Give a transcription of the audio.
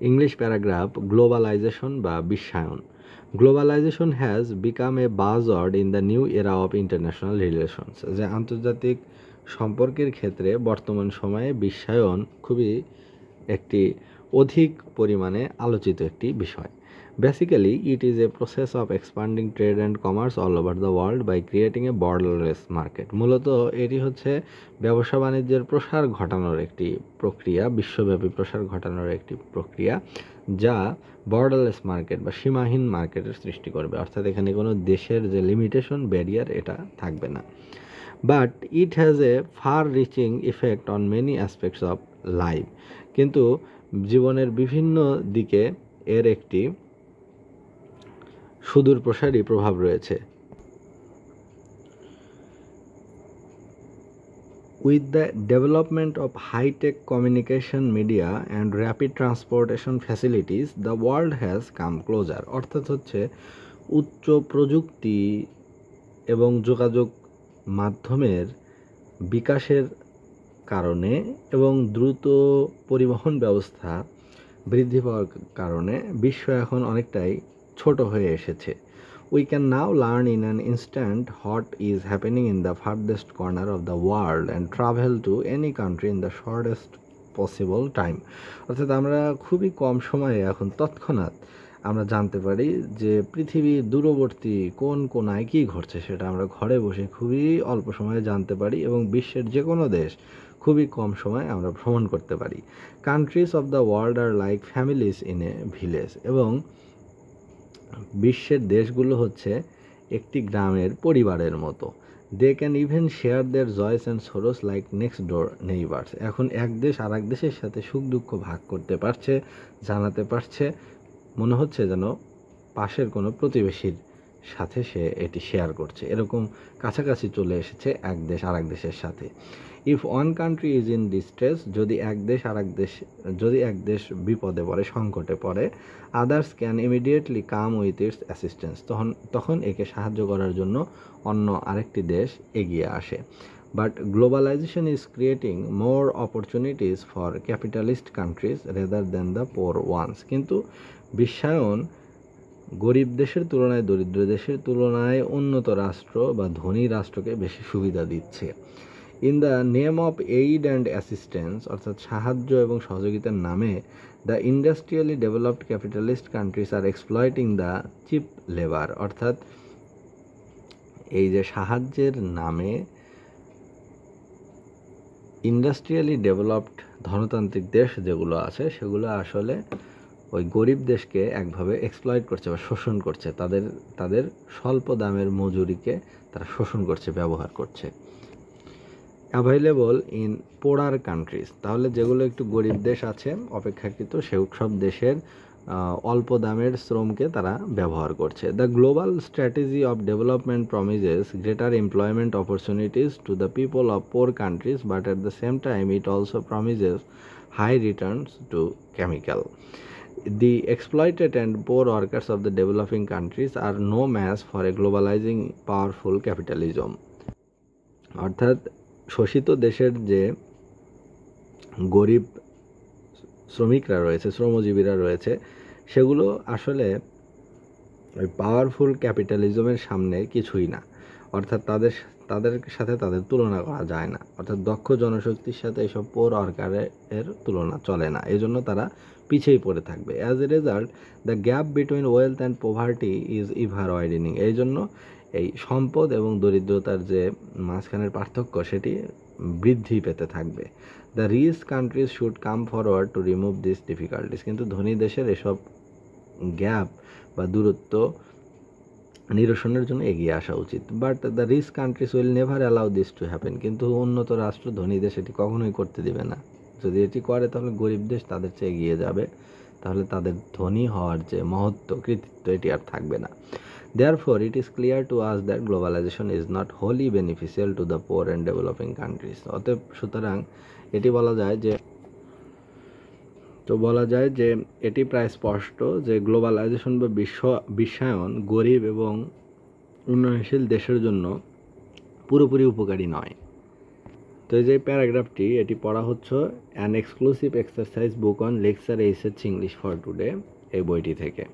English paragraph globalization বা বিশ্বায়ন. Globalization has become a buzzword in the new era of international relations. যে আন্তর্জাতিক সম্পর্কের ক্ষেত্রে বর্তমান সময়ে বিশ্বায়ন খুবই একটি অধিক পরিমাণে আলোচিত একটি বিষয়. Basically, it is a process of expanding trade and commerce all over the world by creating a borderless market. মূলত এটি হচ্ছে ব্যবসা বাণিজ্যের প্রসার ঘটানোর একটি প্রক্রিয়া, বিশ্বব্যাপী প্রসার ঘটানোর একটি প্রক্রিয়া, যা বর্ডারলেস মার্কেট বা সীমাহীন মার্কেটের সৃষ্টি করবে, অর্থাৎ এখানে কোনো দেশের যে লিমিটেশন ব্যারিয়ার এটা থাকবে না. But it has a fur reaching effect on many aspects of life. কিন্তু জীবনের বিভিন্ন দিকে এর একটি সুদূর প্রসারী প্রভাব রয়েছে. With the development of high-tech communication media and rapid transportation facilities, the world has come closer. অর্থাৎ হচ্ছে উচ্চ প্রযুক্তি এবং যোগাযোগ মাধ্যমের বিকাশের কারণে এবং দ্রুত পরিবহন ব্যবস্থা বৃদ্ধি পাওয়ার কারণে বিশ্ব এখন অনেকটাই ছোট হয়ে এসেছে. We can now learn in an instant what is happening in the farthest corner of the world and travel to any country in the shortest possible time. অর্থাৎ আমরা খুবই কম সময়ে এখন তৎক্ষণাৎ আমরা জানতে পারি যে পৃথিবীর দূরবর্তী কোন কোনায় কী ঘটছে, সেটা আমরা ঘরে বসে খুবই অল্প সময়ে জানতে পারি এবং বিশ্বের যে কোনো দেশ খুবই কম সময়ে আমরা ভ্রমণ করতে পারি. কান্ট্রিজ অফ দ্য ওয়ার্ল্ড আর like families in a village. এবং বিশ্বের দেশগুলো হচ্ছে একটি গ্রামের পরিবারের মতো. They can even share their joys and sorrows like next door neighbours. এখন এক দেশ আর এক দেশের সাথে সুখ দুঃখ ভাগ করতে পারছে, জানাতে পারছে, মনে হচ্ছে যেন পাশের কোনো প্রতিবেশীর সাথে সে এটি শেয়ার করছে, এরকম কাছাকাছি চলে এসেছে এক দেশ আর এক দেশের সাথে. If one country is in distress, যদি এক দেশ বিপদে পড়ে, সংকটে পড়ে, others can immediately come with its assistance, তখন একে সাহায্য করার জন্য অন্য আরেকটি দেশ এগিয়ে আসে. But globalization is creating more opportunities for capitalist countries rather than the poor ones. কিন্তু বিশ্বায়ন গরিব দেশের তুলনায়, দরিদ্র দেশের তুলনায় উন্নত রাষ্ট্র বা ধনী রাষ্ট্রকে বেশি সুবিধা দিচ্ছে. In the name of aid and assistance, অর্থাৎ সাহায্য এবং সহযোগিতার নামে, the industrially developed capitalist countries are exploiting the cheap labour. অর্থাৎ এই যে সাহায্যের নামে ইন্ডাস্ট্রিয়ালি ডেভেলপড ধনতান্ত্রিক দেশ যেগুলো আছে সেগুলো আসলে ওই গরিব দেশকে একভাবে এক্সপ্লয়েট করছে বা শোষণ করছে, তাদের স্বল্প দামের মজুরিকে তারা শোষণ করছে, ব্যবহার করছে. অ্যাভেলেবল ইন পোরার কান্ট্রিজ, তাহলে যেগুলো একটু গরিব দেশ আছে অপেক্ষাকৃত সব দেশের অল্প দামের শ্রমকে তারা ব্যবহার করছে. The global strategy of development promises greater employment opportunities to the people of poor countries, but at the same time it also promises high returns to chemical. The exploited and poor workers of the developing countries are no match for a globalizing powerful capitalism. অর্থাৎ শোষিত দেশের যে গরিব শ্রমিকরা রয়েছে, শ্রমজীবীরা রয়েছে, সেগুলো আসলে ওই পাওয়ারফুল ক্যাপিটালিজমের সামনে কিছুই না. অর্থাৎ তাদের সাথে তাদের তুলনা করা যায় না. অর্থাৎ দক্ষ জনশক্তির সাথে এইসব পোর ওয়ার্কারের তুলনা চলে না, এজন্য তারা পিছিয়ে পড়ে থাকবে. As a result the gap between wealth and poverty is ever widening. এই জন্য এই সম্পদ এবং দরিদ্রতার যে মাঝখানের পার্থক্য সেটি বৃদ্ধি পেতে থাকবে. The rich countries should come forward to remove this difficulties. কিন্তু ধনী দেশের এসব গ্যাপ বা দূরত্ব নিরসনের জন্য এগিয়ে আসা উচিত. But the rich countries will never allow this to happen. কিন্তু উন্নত রাষ্ট্র ধনী দেশ এটি কখনোই করতে দিবে না. যদি এটি করে তাহলে গরিব দেশ তাদের চেয়ে এগিয়ে যাবে, তাহলে তাদের ধনী হওয়ার যে মহত্ব, কৃতিত্ব এটি আর থাকবে না. Therefore, it is clear to us that globalization is not wholly beneficial to the poor and developing countries. অতএব সুতরাং এটি বলা যায় যে এটি প্রায় স্পষ্ট যে গ্লোবালাইজেশন বা বিশ্বায়ন গরিব এবং উন্নয়নশীল দেশের জন্য পুরোপুরি উপকারী নয়. তো এই যে প্যারাগ্রাফটি এটি পড়া হচ্ছে an exclusive exercise book on lecture HS English for today এই বইটি থেকে।